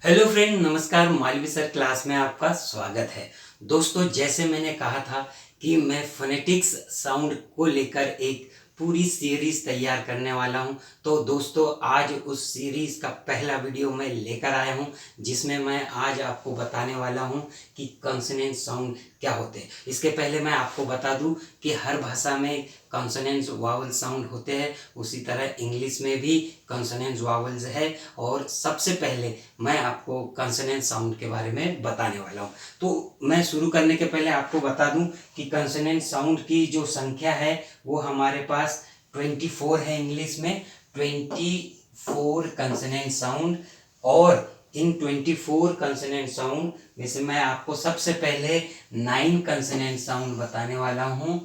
Hello friend, नमस्कार। Malvi sir class में आपका स्वागत है। दोस्तों, जैसे मैंने कहा था कि मैं फोनेटिक्स साउंड को लेकर एक पूरी सीरीज तैयार करने वाला हूं। तो दोस्तों, आज उस सीरीज का पहला वीडियो मैं लेकर आया हूं, जिसमें मैं आज आपको बताने वाला हूं कि कॉन्सोनेंट साउंड क्या होते हैं। इसके पहले मैं आपको बता दूं कि हर भाषा में कॉन्सोनेंट्स वावल साउंड होते हैं, उसी तरह इंग्लिश में भी कॉन्सोनेंट्स वावल्स है। और सबसे पहले मैं आपको कॉन्सोनेंट साउंड के बारे में बताने वाला हूं। तो मैं शुरू करने के पहले आपको बता दूं कि कॉन्सोनेंट साउंड की जो संख्या है वो हमारे पास 24 है। इंग्लिश में 24 कॉन्सोनेंट साउंड। और इन 24 कॉन्सोनेंट साउंड में से मैं आपको सबसे पहले 9 कॉन्सोनेंट साउंड बताने वाला हूं।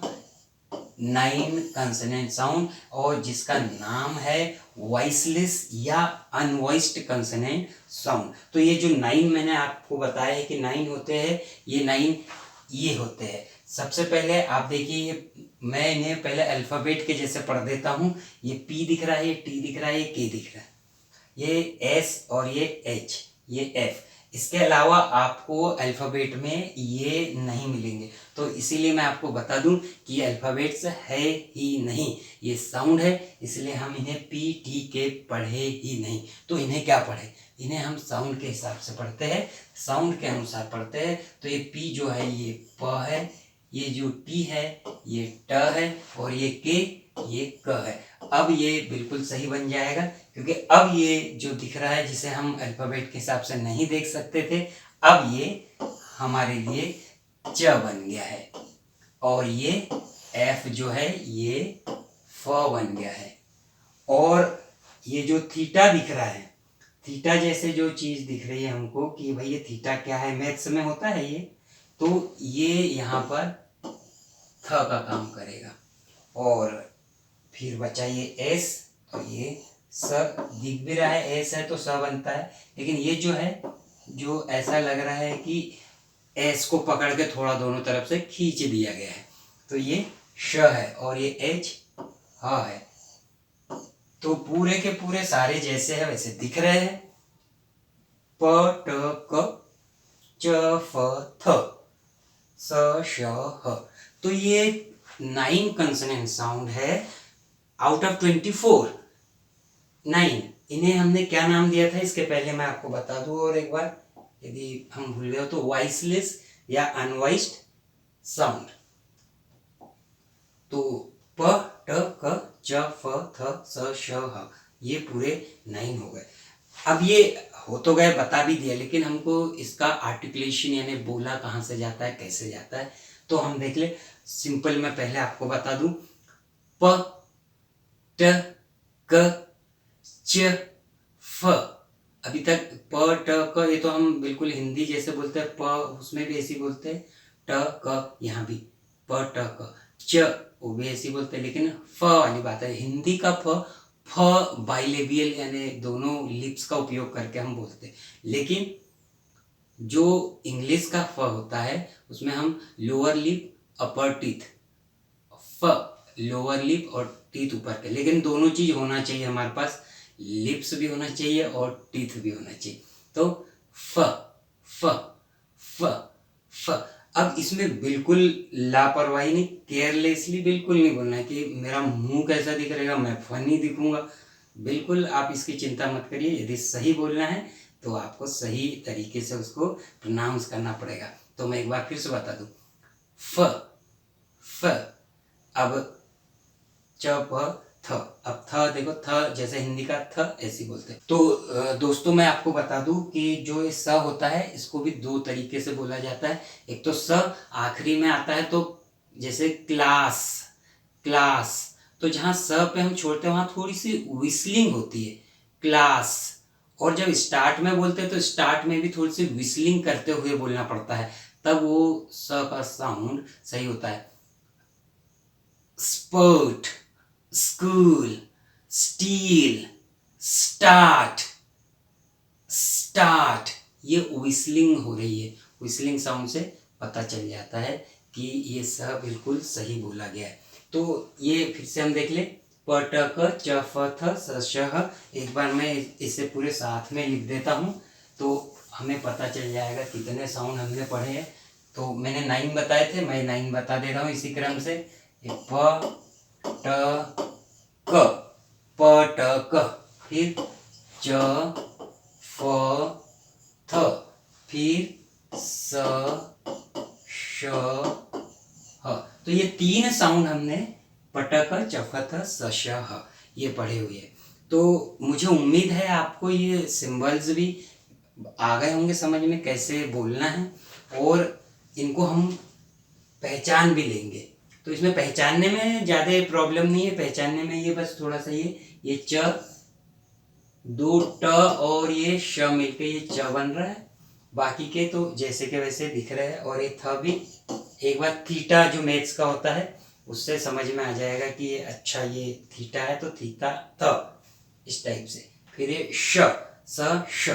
9 कंसोनेंट साउंड, और जिसका नाम है वॉइसलेस या अनवॉइस्ड कंसोनेंट साउंड। तो ये जो 9 मैंने आपको बताया है कि 9 होते हैं, ये 9 ये होते हैं। सबसे पहले आप देखिए, ये मैं इन्हें पहले अल्फाबेट के जैसे पढ़ देता हूँ। ये पी दिख रहा है, ये टी दिख रहा है, ये के दिख रहा है, ये एस और ये एच, ये एफ। इसके अलावा आपको अल्फ़ाबेट में ये नहीं मिलेंगे। तो इसीलिए मैं आपको बता दूं कि ये अल्फ़ाबेट्स है ही नहीं, ये साउंड है। इसलिए हम इन्हें पी टी के पढ़े ही नहीं। तो इन्हें क्या पढ़े? इन्हें हम साउंड के हिसाब से पढ़ते हैं, साउंड के अनुसार पढ़ते हैं। तो ये पी जो है ये प है, ये जो टी है ये ट है, और ये के ये क है। अब ये बिल्कुल सही बन जाएगा, क्योंकि अब ये जो दिख रहा है, जिसे हम अल्फ़ाबेट के हिसाब से नहीं देख सकते थे, अब ये हमारे लिए च बन गया है। और ये एफ जो है ये फ बन गया है। और ये जो थीटा दिख रहा है, थीटा जैसे जो चीज़ दिख रही है हमको कि भाई ये थीटा क्या है, मैथ्स में होता है ये, तो ये यहाँ पर थ का काम करेगा। और फिर बचा ये एस, तो ये स दिख भी रहा है, एस है तो स बनता है। लेकिन ये जो है, जो ऐसा लग रहा है कि एस को पकड़ के थोड़ा दोनों तरफ से खींच दिया गया है, तो ये श है। और ये एच ह है। तो पूरे के पूरे सारे जैसे है वैसे दिख रहे हैं। प ट क च फ थ स श ह। तो ये 9 कंसोनेंट साउंड है आउट ऑफ 24। 9 इन्हें हमने क्या नाम दिया था, इसके पहले मैं आपको बता दूं और एक बार, यदि हम भूल गए हो तो, वॉइसलेस या अनवॉइस्ड साउंड। तो प ट क च फ थ स श ह, ये पूरे 9 हो गए। अब ये हो तो गए, बता भी दिया, लेकिन हमको इसका आर्टिकुलेशन यानी बोला कहाँ से जाता है, कैसे जाता है, तो हम देख ले। सिंपल मैं पहले आपको बता दूं, प ट क च फ। अभी तक प ट क ये तो हम बिल्कुल हिंदी जैसे बोलते हैं, प उसमें भी ऐसे बोलते हैं, ट क यहाँ भी प ट क, च वो भी ऐसे बोलते हैं। लेकिन फ वाली बात है, हिंदी का फ, फ बाइलेबियल यानी दोनों लिप्स का उपयोग करके हम बोलते हैं। लेकिन जो इंग्लिश का फ होता है उसमें हम लोअर लिप अपर टीथ, फ लोअर लिप और टीथ ऊपर के, लेकिन दोनों चीज होना चाहिए हमारे पास, लिप्स भी होना चाहिए और टीथ भी होना चाहिए। तो फ फ फ फ। अब इसमें बिल्कुल लापरवाही नहीं, केयरलेसली बिल्कुल नहीं बोलना है कि मेरा मुंह कैसा दिख रहेगा, मैं फनी दिखूंगा। बिल्कुल आप इसकी चिंता मत करिए। यदि सही बोलना है तो आपको सही तरीके से उसको प्रोनाउंस करना पड़ेगा। तो मैं एक बार फिर से बता दूं, फ फ। अब च प थ। अब थ देखो, थ जैसे हिंदी का थ ऐसे बोलते हैं। तो दोस्तों, मैं आपको बता दूं कि जो ये स होता है इसको भी दो तरीके से बोला जाता है। एक तो स आखिरी में आता है, तो जैसे क्लास, क्लास, तो जहाँ स पे हम छोड़ते हैं वहाँ थोड़ी सी विस्लिंग होती है, क्लास। और जब स्टार्ट में बोलते हैं तो स्टार्ट में भी थोड़ी सी विस्लिंग करते हुए बोलना पड़ता है, तब वो स का साउंड सही होता है। Sport, school, steel, start, start, ये विस्लिंग हो रही है। विस्लिंग साउंड से पता चल जाता है कि ये स बिल्कुल सही बोला गया है। तो ये फिर से हम देख ले, प ट क च फ थ स श ह। एक बार मैं इसे पूरे साथ में लिख देता हूँ। तो हमें पता चल जाएगा कितने साउंड हमने पढ़े हैं। तो मैंने 9 बताए थे, मैं 9 बता दे रहा हूँ इसी क्रम से। प ट क, प ट क, फिर च फ थ, फिर स श ह। तो ये 3 साउंड हमने पटक चफथ स श ह ये पढ़े हुए हैं। तो मुझे उम्मीद है आपको ये सिंबल्स भी आ गए होंगे समझ में कैसे बोलना है, और इनको हम पहचान भी लेंगे। तो इसमें पहचानने में ज़्यादा प्रॉब्लम नहीं है, पहचानने में ये बस थोड़ा सा ये च, 2 ट और ये श मिलके ये च बन रहा है। बाकी के तो जैसे के वैसे दिख रहे हैं। और ये थ भी एक बार थीटा जो मैथ्स का होता है उससे समझ में आ जाएगा कि ये अच्छा ये थीटा है, तो थीटा थ इस टाइप से। फिर ये श, स श।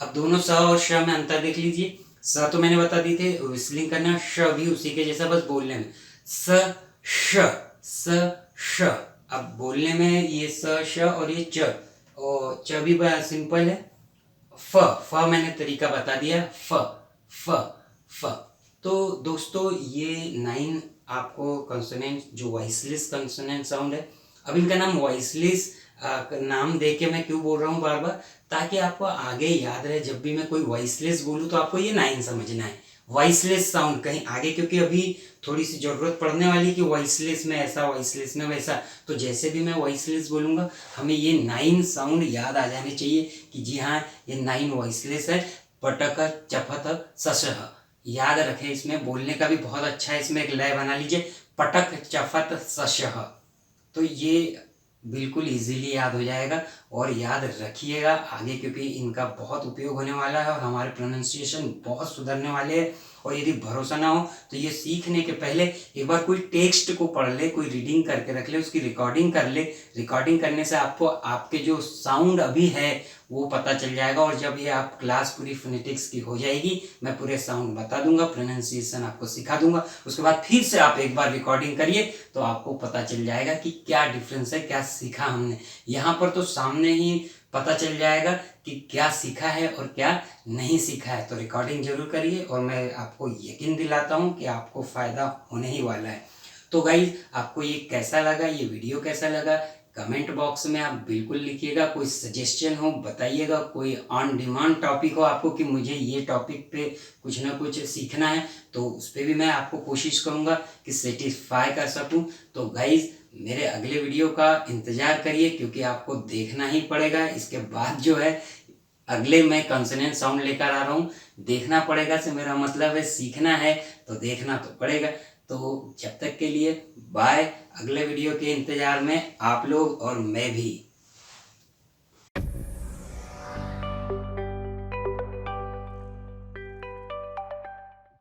अब दोनों स और श में अंतर देख लीजिए। स तो मैंने बता दी थे विस्लिंग करना, श भी उसी के जैसा बस बोलने में स श। अब बोलने में ये स श और ये च, और च भी बड़ा सिंपल है। फ मैंने तरीका बता दिया, फ। तो दोस्तों ये 9 आपको कंसोनेंट जो वॉइसलेस कंसोनेंट साउंड है। अब इनका नाम वॉइसलेस नाम दे के मैं क्यों बोल रहा हूँ बार बार, ताकि आपको आगे याद रहे जब भी मैं कोई वॉइसलेस बोलूँ तो आपको ये 9 समझना है, वॉइसलेस साउंड कहीं आगे, क्योंकि अभी थोड़ी सी जरूरत पड़ने वाली कि वॉइसलेस में ऐसा, वॉइसलेस में वैसा। तो जैसे भी मैं वॉइसलेस बोलूँगा हमें ये 9 साउंड याद आ जाने चाहिए कि जी हाँ ये 9 वॉइसलेस है। पटक चफथ सशह याद रखें, इसमें बोलने का भी बहुत अच्छा है। इसमें एक लय बना लीजिए, पटक चफथ सशह, तो ये बिल्कुल इजीली याद हो जाएगा। और याद रखिएगा आगे, क्योंकि इनका बहुत उपयोग होने वाला है और हमारे प्रोनाउंसिएशन बहुत सुधरने वाले हैं। और यदि भरोसा ना हो तो ये सीखने के पहले एक बार कोई टेक्स्ट को पढ़ ले, कोई रीडिंग करके रख ले, उसकी रिकॉर्डिंग कर ले। रिकॉर्डिंग करने से आपको आपके जो साउंड अभी है वो पता चल जाएगा। और जब ये आप क्लास पूरी फोनेटिक्स की हो जाएगी मैं पूरे साउंड बता दूंगा, प्रोनाउंसिएशन आपको सिखा दूंगा। उसके बाद फिर से आप एक बार रिकॉर्डिंग करिए तो आपको पता चल जाएगा कि क्या डिफरेंस है, क्या सीखा हमने। यहाँ पर तो सामने ही पता चल जाएगा कि क्या सीखा है और क्या नहीं सीखा है। तो रिकॉर्डिंग जरूर करिए और मैं आपको यकीन दिलाता हूँ कि आपको फ़ायदा होने ही वाला है। तो गाइज आपको ये कैसा लगा, ये वीडियो कैसा लगा, कमेंट बॉक्स में आप बिल्कुल लिखिएगा। कोई सजेशन हो बताइएगा, कोई ऑन डिमांड टॉपिक हो आपको कि मुझे ये टॉपिक पे कुछ ना कुछ सीखना है तो उस पर भी मैं आपको कोशिश करूँगा कि सेटिस्फाई कर सकूँ। तो गाइज मेरे अगले वीडियो का इंतज़ार करिए, क्योंकि आपको देखना ही पड़ेगा। इसके बाद जो है अगले मैं कंसोनेंट साउंड लेकर आ रहा हूँ, देखना पड़ेगा से मेरा मतलब है सीखना है तो देखना तो पड़ेगा। तो जब तक के लिए बाय, अगले वीडियो के इंतज़ार में आप लोग और मैं भी।